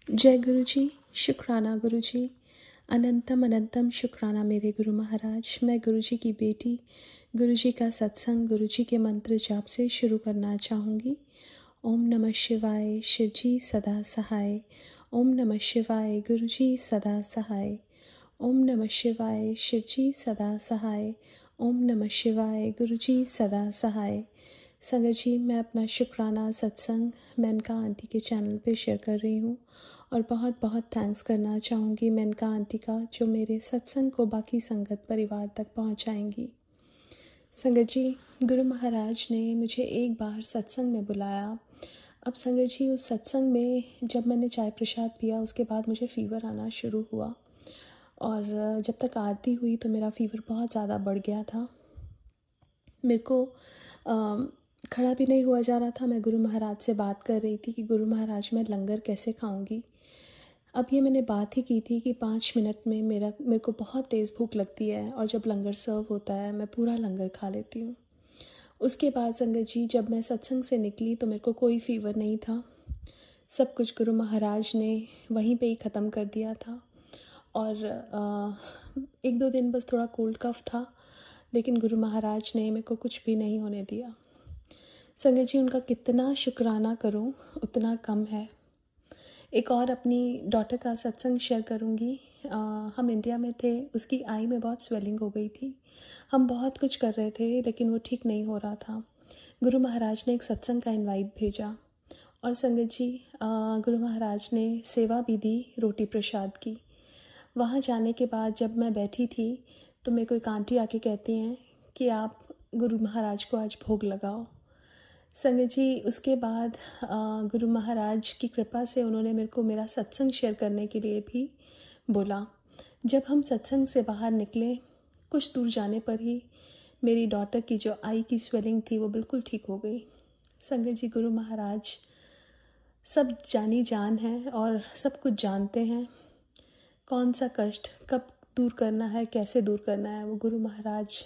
जय गुरु जी, शुक्राना गुरु जी। अनंतम अनंतम शुक्राना मेरे गुरु महाराज। मैं गुरु जी की बेटी गुरु जी का सत्संग गुरु जी के मंत्र जाप से शुरू करना चाहूँगी। ओम नमः शिवाय, शिव जी सदा सहाय। ओम नमः शिवाय, गुरु जी सदा सहाय। ओम नमः शिवाय, शिव जी सदा सहाय। ओम नमः शिवाय, गुरु जी सदा सहाय। संगत जी, मैं अपना शुक्राना सत्संग मेनका आंटी के चैनल पे शेयर कर रही हूँ और बहुत बहुत थैंक्स करना चाहूँगी मेनका आंटी का, जो मेरे सत्संग को बाकी संगत परिवार तक पहुँचाएंगी। संगत जी, गुरु महाराज ने मुझे एक बार सत्संग में बुलाया। अब संगत जी, उस सत्संग में जब मैंने चाय प्रसाद पिया उसके बाद मुझे फ़ीवर आना शुरू हुआ और जब तक आरती हुई तो मेरा फ़ीवर बहुत ज़्यादा बढ़ गया था। मेरे को खड़ा भी नहीं हुआ जा रहा था। मैं गुरु महाराज से बात कर रही थी कि गुरु महाराज मैं लंगर कैसे खाऊंगी। अब ये मैंने बात ही की थी कि 5 मिनट में मेरे को बहुत तेज़ भूख लगती है और जब लंगर सर्व होता है मैं पूरा लंगर खा लेती हूँ। उसके बाद संगत जी, जब मैं सत्संग से निकली तो मेरे को कोई फ़ीवर नहीं था। सब कुछ गुरु महाराज ने वहीं पे ही ख़त्म कर दिया था और 1-2 दिन बस थोड़ा कोल्ड कफ था, लेकिन गुरु महाराज ने मेरे को कुछ भी नहीं होने दिया। संगत जी, उनका कितना शुक्राना करूं उतना कम है। एक और अपनी डॉटर का सत्संग शेयर करूंगी। हम इंडिया में थे, उसकी आई में बहुत स्वेलिंग हो गई थी। हम बहुत कुछ कर रहे थे लेकिन वो ठीक नहीं हो रहा था। गुरु महाराज ने एक सत्संग का इनवाइट भेजा और संगत जी, गुरु महाराज ने सेवा भी दी, रोटी प्रसाद की। वहाँ जाने के बाद जब मैं बैठी थी तो मेरे को एक आंटी आके कहती हैं कि आप गुरु महाराज को आज भोग लगाओ। संगत जी, उसके बाद गुरु महाराज की कृपा से उन्होंने मेरे को मेरा सत्संग शेयर करने के लिए भी बोला। जब हम सत्संग से बाहर निकले, कुछ दूर जाने पर ही मेरी डॉटर की जो आई की स्वेलिंग थी वो बिल्कुल ठीक हो गई। संगत जी, गुरु महाराज सब जानी जान है और सब कुछ जानते हैं। कौन सा कष्ट कब दूर करना है, कैसे दूर करना है, वो गुरु महाराज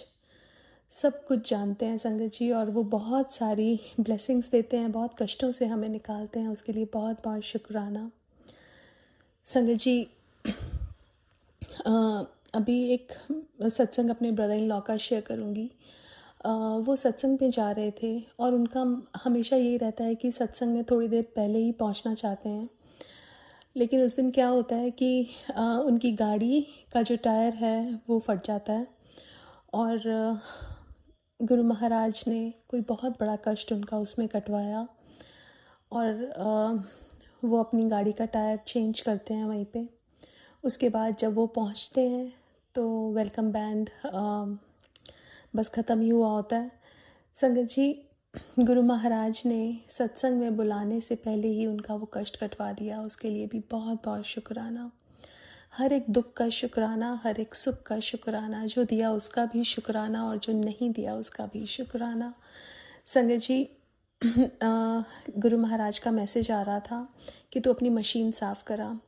सब कुछ जानते हैं संगत जी। और वो बहुत सारी ब्लेसिंग्स देते हैं, बहुत कष्टों से हमें निकालते हैं, उसके लिए बहुत बहुत शुक्राना। संगत जी, अभी एक सत्संग अपने ब्रदर इन लॉ का शेयर करूँगी। वो सत्संग पे जा रहे थे और उनका हमेशा यही रहता है कि सत्संग में थोड़ी देर पहले ही पहुंचना चाहते हैं, लेकिन उस दिन क्या होता है कि उनकी गाड़ी का जो टायर है वो फट जाता है और गुरु महाराज ने कोई बहुत बड़ा कष्ट उनका उसमें कटवाया और वो अपनी गाड़ी का टायर चेंज करते हैं वहीं पे। उसके बाद जब वो पहुंचते हैं तो वेलकम बैंड बस ख़त्म ही हुआ होता है। संगत जी, गुरु महाराज ने सत्संग में बुलाने से पहले ही उनका वो कष्ट कटवा दिया, उसके लिए भी बहुत बहुत शुक्राना। हर एक दुख का शुक्राना, हर एक सुख का शुक्राना, जो दिया उसका भी शुक्राना और जो नहीं दिया उसका भी शुक्राना। संगत जी, गुरु महाराज का मैसेज आ रहा था कि तू अपनी मशीन साफ़ करा,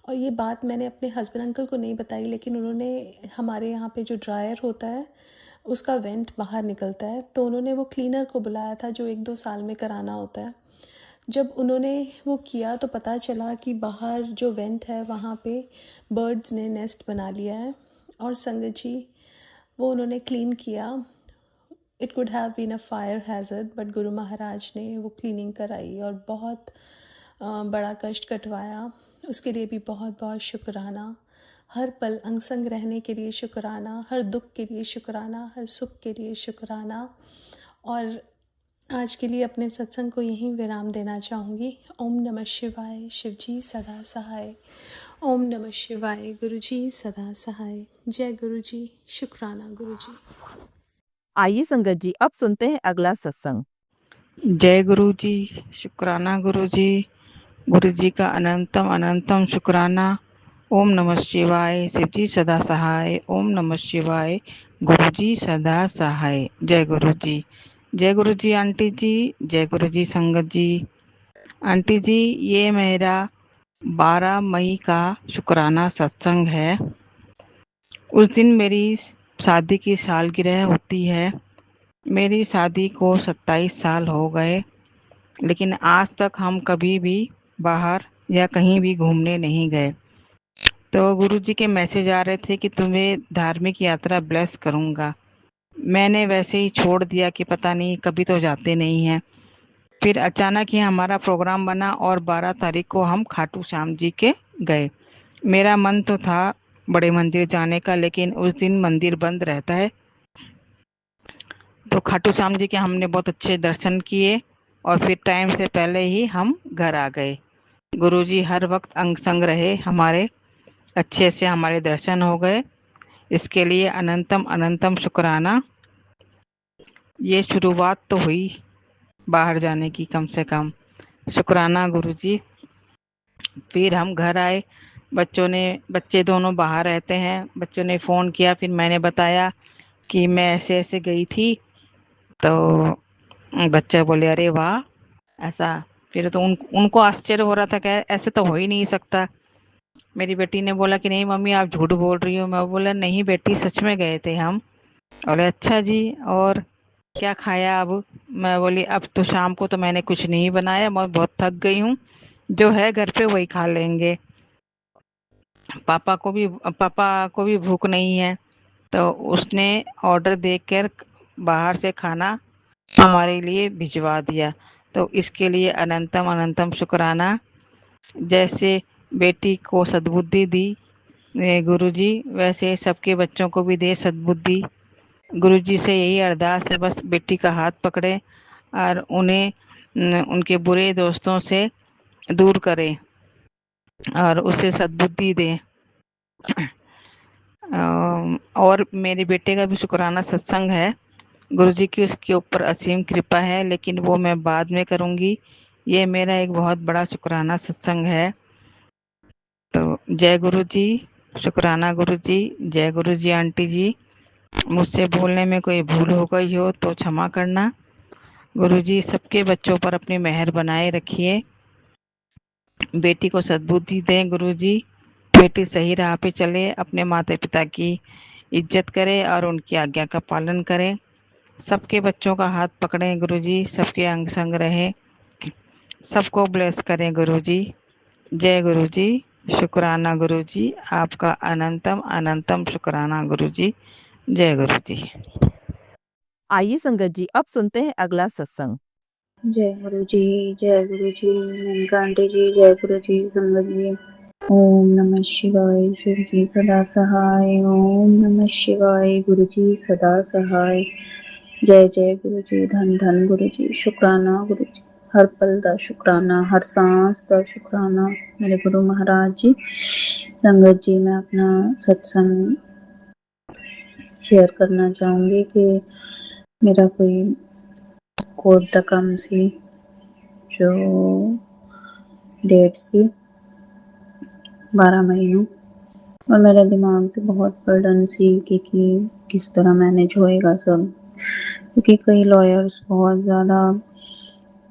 और ये बात मैंने अपने हस्बैंड अंकल को नहीं बताई, लेकिन उन्होंने हमारे यहाँ पे जो ड्रायर होता है उसका वेंट बाहर निकलता है, तो उन्होंने वो क्लीनर को बुलाया था जो 1-2 साल में कराना होता है। जब उन्होंने वो किया तो पता चला कि बाहर जो वेंट है वहाँ पे बर्ड्स ने नेस्ट बना लिया है। और संगत जी, वो उन्होंने क्लीन किया। It could have been a fire hazard, but Guru Maharaj ने वो क्लीनिंग कराई और बहुत बड़ा कष्ट कटवाया, उसके लिए भी बहुत बहुत शुक्राना। हर पल अंग संग रहने के लिए शुक्राना, हर दुख के लिए शुक्राना, हर सुख के लिए शुक्राना। और आज के लिए अपने सत्संग को यहीं विराम देना चाहूँगी। ओम नमः शिवाय, शिव जी सदा सहाय। ओम नमः शिवाय, गुरु जी सदा सहाय। जय गुरु जी, शुक्राना गुरु जी। आइए संगत जी, अब सुनते हैं अगला सत्संग। जय गुरु जी, शुक्राना गुरु जी का अनंतम अनंतम शुक्राना। ओम नमः शिवाय, शिव जी सदा सहाय। ओम नमः शिवाय, गुरु जी सदा सहाय। जय गुरु जी। जय गुरु जी आंटी जी, जय गुरु जी संगत जी। आंटी जी, ये मेरा 12 मई का शुक्राना सत्संग है। उस दिन मेरी शादी की सालगिरह होती है। मेरी शादी को 27 साल हो गए, लेकिन आज तक हम कभी भी बाहर या कहीं भी घूमने नहीं गए। तो गुरुजी के मैसेज आ रहे थे कि तुम्हें धार्मिक यात्रा ब्लेस करूँगा। मैंने वैसे ही छोड़ दिया कि पता नहीं, कभी तो जाते नहीं हैं। फिर अचानक ही हमारा प्रोग्राम बना और 12 तारीख को हम खाटू श्याम जी के गए। मेरा मन तो था बड़े मंदिर जाने का, लेकिन उस दिन मंदिर बंद रहता है। तो खाटू श्याम जी के हमने बहुत अच्छे दर्शन किए और फिर टाइम से पहले ही हम घर आ गए। गुरुजी हर वक्त अंग संग रहे हमारे, अच्छे से हमारे दर्शन हो गए। इसके लिए अनंतम अनंतम शुक्राना। ये शुरुआत तो हुई बाहर जाने की, कम से कम शुक्राना गुरुजी। फिर हम घर आए। बच्चे दोनों बाहर रहते हैं। बच्चों ने फ़ोन किया, फिर मैंने बताया कि मैं ऐसे ऐसे गई थी। तो बच्चे बोले अरे वाह, ऐसा। फिर तो उनको आश्चर्य हो रहा था कि ऐसे तो हो ही नहीं सकता। मेरी बेटी ने बोला कि नहीं मम्मी आप झूठ बोल रही हो। मैं बोला नहीं बेटी, सच में गए थे हम। बोले अच्छा जी, और क्या खाया अब? मैं बोली अब तो शाम को तो मैंने कुछ नहीं बनाया, मैं बहुत थक गई हूँ, जो है घर पे वही खा लेंगे। पापा को भी भूख नहीं है। तो उसने ऑर्डर देकर बाहर से खाना हमारे लिए भिजवा दिया। तो इसके लिए अनंतम अनंतम शुक्राना। जैसे बेटी को सद्बुद्धि दी गुरुजी, वैसे सबके बच्चों को भी दे सद्बुद्धि। गुरुजी से यही अरदास है, बस बेटी का हाथ पकड़े और उन्हें उनके बुरे दोस्तों से दूर करें और उसे सद्बुद्धि दें। और मेरे बेटे का भी शुक्राना सत्संग है। गुरुजी की उसके ऊपर असीम कृपा है, लेकिन वो मैं बाद में करूँगी। ये मेरा एक बहुत बड़ा शुक्राना सत्संग है। तो जय गुरु जी, शुक्राना गुरु जी, जय गुरु जी। आंटी जी, मुझसे बोलने में कोई भूल हो गई हो तो क्षमा करना। गुरु जी सबके बच्चों पर अपनी मेहर बनाए रखिए। बेटी को सद्बुद्धि दें गुरु जी। बेटी सही राह पे चले, अपने माता पिता की इज्जत करे और उनकी आज्ञा का पालन करें। सबके बच्चों का हाथ पकड़ें गुरुजी, सबके अंग संग रहें, सबको ब्लेस करें गुरुजी। जय गुरुजी, शुक्राना गुरुजी, आपका अनंतम अनंतम शुक्राना गुरुजी। जय गुरुजी। आइए संगत जी अब सुनते हैं अगला सत्संग। जय गुरु जी, जय गुरु जी, मेनका आंटी जी, जय गुरु जी, संगत जी। ओम नमः शिवाय, शिव जी सदा सहाय। ओम नमः शिवाय, गुरु जी सदा सहाय। जय जय गुरु जी, धन धन गुरु जी, शुक्राना गुरु जी। हर पल दा शुक्राना, हर सांस दा शुक्राना मेरे गुरु महाराज जी। संगत जी, मैं अपना सत्संग शेयर करना चाहूँगी कि मेरा कोई कोर्ट दा काम सी, जो डेट सी 12 मई ਨੂੰ और मेरा दिमाग तो बहुत बर्डन सी कि किस तरह मैनेज होएगा सब, क्योंकि कई लॉयर्स बहुत ज़्यादा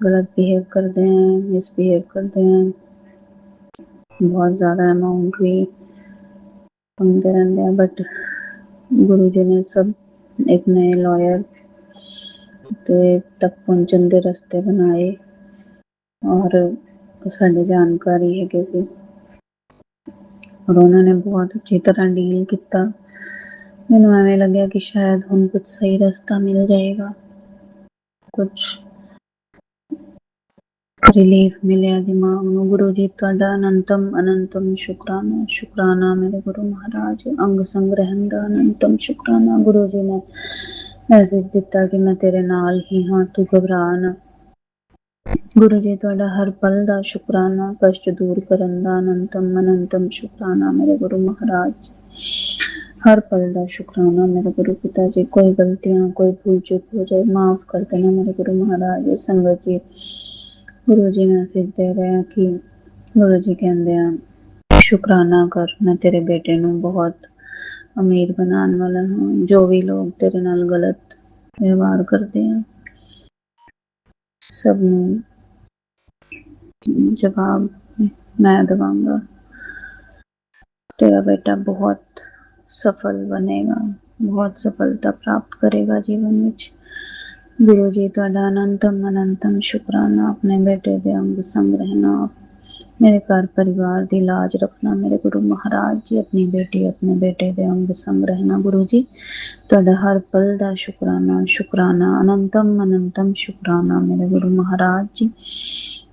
गलत बिहेव करते हैं, मिसबिहेव करते हैं, बहुत ज़्यादा अमाउंट भी मंगते रहते हैं। बट गुरु जी ने सब एक नए लॉयर तक पहुँचने के रस्ते बनाए और साड़ी जानकारी है किसी, और उन्होंने बहुत अच्छी तरह डील किया। मैनू एवें लग्या कि शायद हुण कुछ सही रास्ता मिल जाएगा, कुछ रिलीफ मिले दिमाग नू। गुरु जी तुहाडा अनंतम अनंतम शुक्राना, शुक्राना मेरे गुरु महाराज। अंग संग रहन दा अनंतम शुक्राना। गुरु जी ने मैसेज दिता कि मैं तेरे नाल ही हाँ, तू घबरा ना। गुरु जी तुहाडा हर पल दा शुक्राना, कष्ट दूर करन दा अनंतम अनंतम शुक्राना मेरे गुरु महाराज। हर पल दा शुक्राना मेरे गुरु पिता जी। कोई गलतियां, कोई भूल चूक हो जाए माफ कर देना मेरे गुरु महाराज। संगत जी, गुरु जी मैसेज दे रहे हैं कि गुरु जी कहते हैं शुक्राना कर, मैं तेरे बेटे नू बहुत अमीर बनाने वाला हूँ। जो भी लोग तेरे नाल गलत व्यवहार करते हैं सब नू जवाब मैं दवांगा। तेरा बेटा बहुत सफल बनेगा, बहुत सफलता प्राप्त करेगा जीवन में। गुरु जी तुहाडा अनंतम अनंतम शुक्राना। अपने बेटे दे अंग संग रहना, मेरे घर परिवार दी लाज रखना मेरे गुरु महाराज जी। अपनी बेटी अपने बेटे दे अंग संग रहना गुरु जी। ਤੁਹਾਡਾ हर पल ਦਾ शुकराना शुकराना अनंतम अनंतम शुकराना मेरे गुरु महाराज जी।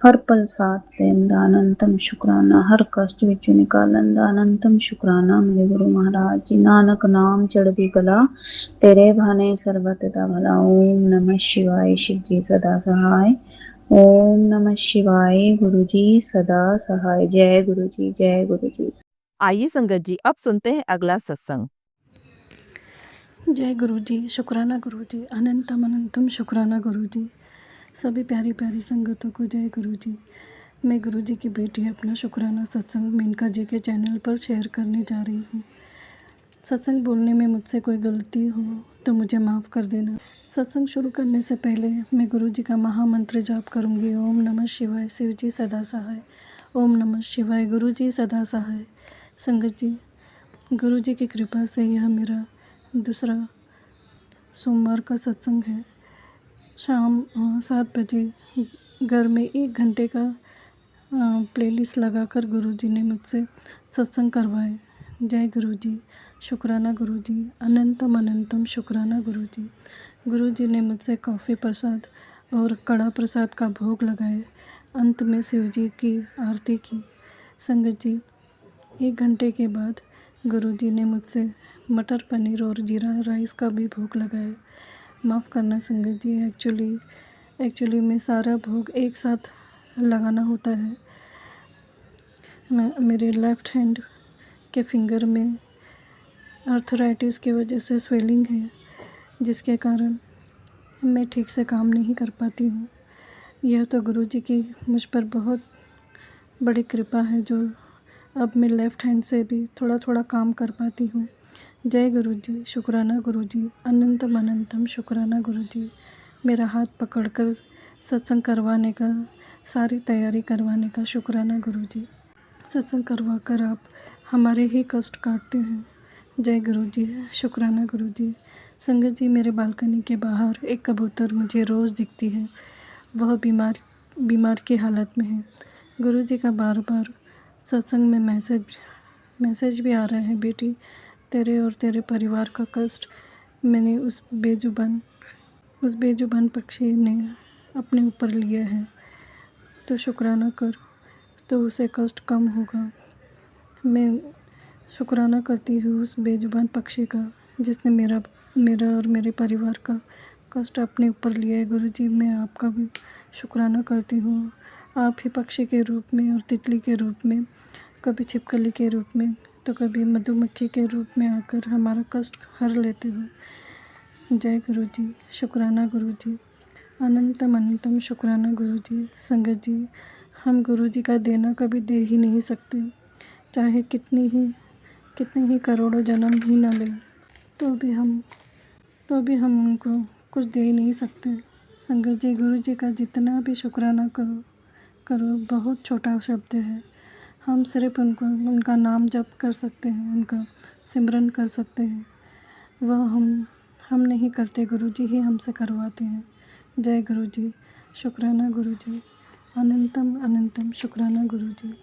हर पल साथ देਣ ਦਾ अनंतम शुकराना, हर कष्ट ਵਿੱਚੋਂ ਨਿਕਾਲਣ ਦਾ अनंतम शुकराना मेरे गुरु महाराज जी। नानक नाम चढ़दी कला तेरे भाने सर्बत दा भला। ओम नमः शिवाय शिव जी सदा सहाय। ओम नमः शिवाय गुरु जी सदा सहाय। जय गुरु जी जय गुरु जी। आइए संगत जी अब सुनते हैं अगला सत्संग। जय गुरु जी। शुक्राना गुरु जी। अनंतम अनंतम शुक्राना गुरु जी। सभी प्यारी प्यारी संगतों को जय गुरु जी। मैं गुरु जी की बेटी अपना शुक्राना सत्संग मेनका जी के चैनल पर शेयर करने जा रही हूँ। सत्संग बोलने में मुझसे कोई गलती हो तो मुझे माफ़ कर देना। सत्संग शुरू करने से पहले मैं गुरु जी का महामंत्र जाप करूँगी। ओम नमः शिवाय शिव जी सदा सहाय। ओम नमः शिवाय गुरु जी सदा सहाय। संगत जी, गुरु जी की कृपा से यह मेरा दूसरा सोमवार का सत्संग है। शाम 7 बजे घर में 1 घंटे का प्लेलिस्ट लगाकर गुरुजी ने मुझसे सत्संग करवाए। जय गुरु जी। शुक्राना गुरु जी। अनंतम अनंतम शुक्राना गुरु जी। गुरु जी ने मुझसे कॉफ़ी प्रसाद और कड़ा प्रसाद का भोग लगाए। अंत में शिव जी की आरती की। संगत जी, 1 घंटे के बाद गुरुजी ने मुझसे मटर पनीर और जीरा राइस का भी भोग लगाया। माफ़ करना संगत जी, एक्चुअली में सारा भोग एक साथ लगाना होता है। मेरे लेफ़्ट हैंड के फिंगर में आर्थराइटिस की वजह से स्वेलिंग है, जिसके कारण मैं ठीक से काम नहीं कर पाती हूँ। यह तो गुरुजी की मुझ पर बहुत बड़ी कृपा है जो अब मैं लेफ़्ट हैंड से भी थोड़ा थोड़ा काम कर पाती हूँ। जय गुरु जी। शुक्राना गुरु जी। अनंतम अनंतम शुक्राना गुरु जी। मेरा हाथ पकड़कर सत्संग करवाने का, सारी तैयारी करवाने का शुक्राना गुरु जी। सत्संग करवा कर आप हमारे ही कष्ट काटते हैं। जय गुरु जी। शुक्राना गुरु जी। संगत जी, मेरे बालकनी के बाहर एक कबूतर मुझे रोज़ दिखती है। वह बीमार की हालत में है। गुरु जी का बार बार सत्संग में मैसेज भी आ रहा है, बेटी तेरे और तेरे परिवार का कष्ट मैंने उस बेजुबान पक्षी ने अपने ऊपर लिया है, तो शुक्राना कर तो उसे कष्ट कम होगा। मैं शुक्राना करती हूँ उस बेजुबान पक्षी का जिसने मेरा और मेरे परिवार का कष्ट अपने ऊपर लिया है। गुरु जी, मैं आपका भी शुक्राना करती हूँ। आप ही पक्षी के रूप में और तितली के रूप में, कभी छिपकली के रूप में तो कभी मधुमक्खी के रूप में आकर हमारा कष्ट हर लेते हो। जय गुरु जी। शुक्राना गुरु जी। अनंतम अनंतम शुक्राना गुरु जी। संगत जी, हम गुरु जी का देना कभी दे ही नहीं सकते, चाहे कितने ही करोड़ों जन्म ही न लें तो भी हम उनको कुछ दे ही नहीं सकते। संगत जी, गुरु जी का जितना भी शुक्राना करो बहुत छोटा शब्द है। हम सिर्फ उनका नाम जप कर सकते हैं, उनका सिमरन कर सकते हैं। वह हम नहीं करते, गुरु जी ही हमसे करवाते हैं। जय गुरु जी। शुक्राना गुरु जी। अनंतम अनंतम शुक्राना गुरु जी।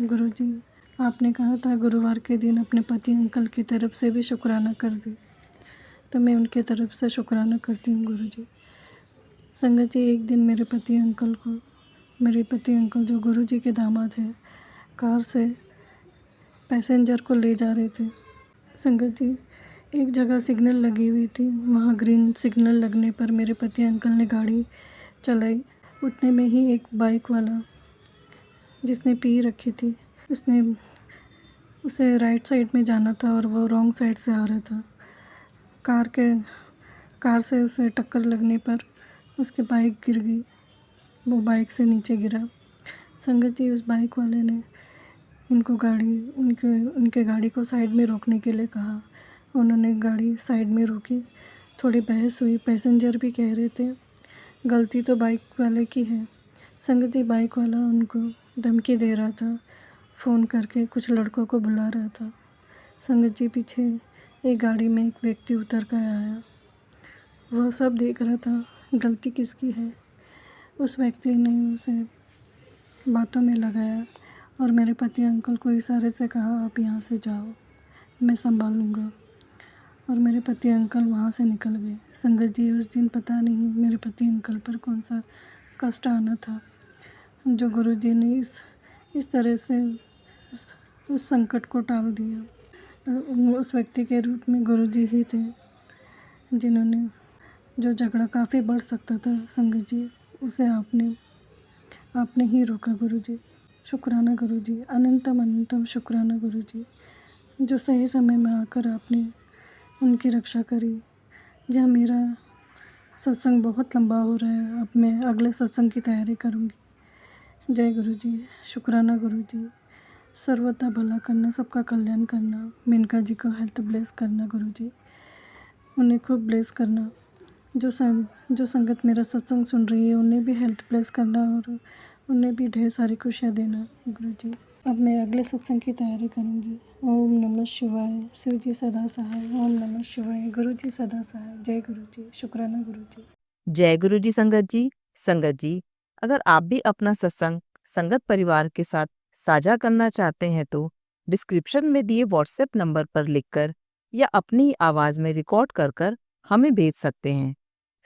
गुरु जी, आपने कहा था गुरुवार के दिन अपने पति अंकल की तरफ से भी शुक्राना कर दे, तो मैं उनके तरफ से शुक्राना करती हूँ गुरु जी। संगत जी, एक दिन मेरे पति अंकल जो गुरु जी के दामाद हैं, कार से पैसेंजर को ले जा रहे थे। संगत जी, एक जगह सिग्नल लगी हुई थी, वहाँ ग्रीन सिग्नल लगने पर मेरे पति अंकल ने गाड़ी चलाई। उतने में ही एक बाइक वाला जिसने पी रखी थी, उसे राइट साइड में जाना था और वो रॉन्ग साइड से आ रहा था। कार से उसे टक्कर लगने पर उसकी बाइक गिर गई, वो बाइक से नीचे गिरा। संगत जी, उस बाइक वाले ने उनके गाड़ी को साइड में रोकने के लिए कहा। उन्होंने गाड़ी साइड में रोकी, थोड़ी बहस हुई। पैसेंजर भी कह रहे थे गलती तो बाइक वाले की है। संगत जी, बाइक वाला उनको धमकी दे रहा था, फ़ोन करके कुछ लड़कों को बुला रहा था। संगत जी, पीछे एक गाड़ी में एक व्यक्ति उतर कर आया, वह सब देख रहा था गलती किसकी है। उस व्यक्ति ने उसे बातों में लगाया और मेरे पति अंकल को इशारे से कहा आप यहाँ से जाओ, मैं संभाल लूँगा। और मेरे पति अंकल वहाँ से निकल गए। संगत जी, उस दिन पता नहीं मेरे पति अंकल पर कौन सा कष्ट आना था, जो गुरुजी ने इस तरह से उस संकट को टाल दिया। उस व्यक्ति के रूप में गुरुजी ही थे, जिन्होंने जो झगड़ा काफ़ी बढ़ सकता था संगत जी, उसे आपने ही रोका गुरुजी। शुक्राना गुरुजी, अनंतम अनंतम शुक्राना गुरुजी, जो सही समय में आकर आपने उनकी रक्षा करी। यह मेरा सत्संग बहुत लंबा हो रहा है, अब मैं अगले सत्संग की तैयारी करूँगी। जय गुरुजी, शुक्राना गुरुजी। सर्वथा भला करना, सबका कल्याण करना, मेनका जी को हेल्थ ब्लेस करना गुरुजी, उन्हें खूब ब्लेस करना। जो संगत मेरा सत्संग सुन रही है उन्हें भी हेल्थ ब्लेस करना और उन्हें भी ढेर सारी खुशियाँ देना गुरुजी। अब मैं अगले सत्संग की तैयारी करूँगी। ओम नमः शिवाय। शिव जी सदा सहाय। ओम नमः शिवाय। गुरु जी सदा सहाय। जय गुरु जी। शुक्राना गुरु जी। जय गुरु जी संगत जी। संगत जी, अगर आप भी अपना सत्संग संगत परिवार के साथ साझा करना चाहते हैं तो डिस्क्रिप्शन में दिए व्हाट्सएप नंबर पर लिखकर या अपनी आवाज़ में रिकॉर्ड कर कर हमें भेज सकते हैं।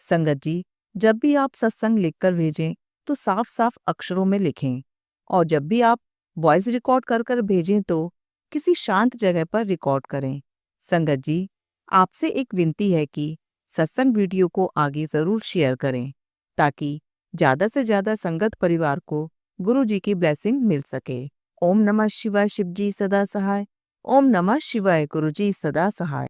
संगत जी, जब भी आप सत्संग लिखकर भेजें तो साफ साफ अक्षरों में लिखें, और जब भी आप वॉइस रिकॉर्ड कर कर भेजें तो किसी शांत जगह पर रिकॉर्ड करें। संगत जी, आपसे एक विनती है कि सत्संग वीडियो को आगे ज़रूर शेयर करें, ताकि ज़्यादा से ज़्यादा संगत परिवार को गुरु जी की ब्लेसिंग मिल सके। ओम नमः शिवाय। शिव जी सदा सहाय। ओम नमः शिवाय। गुरु जी सदा सहाय।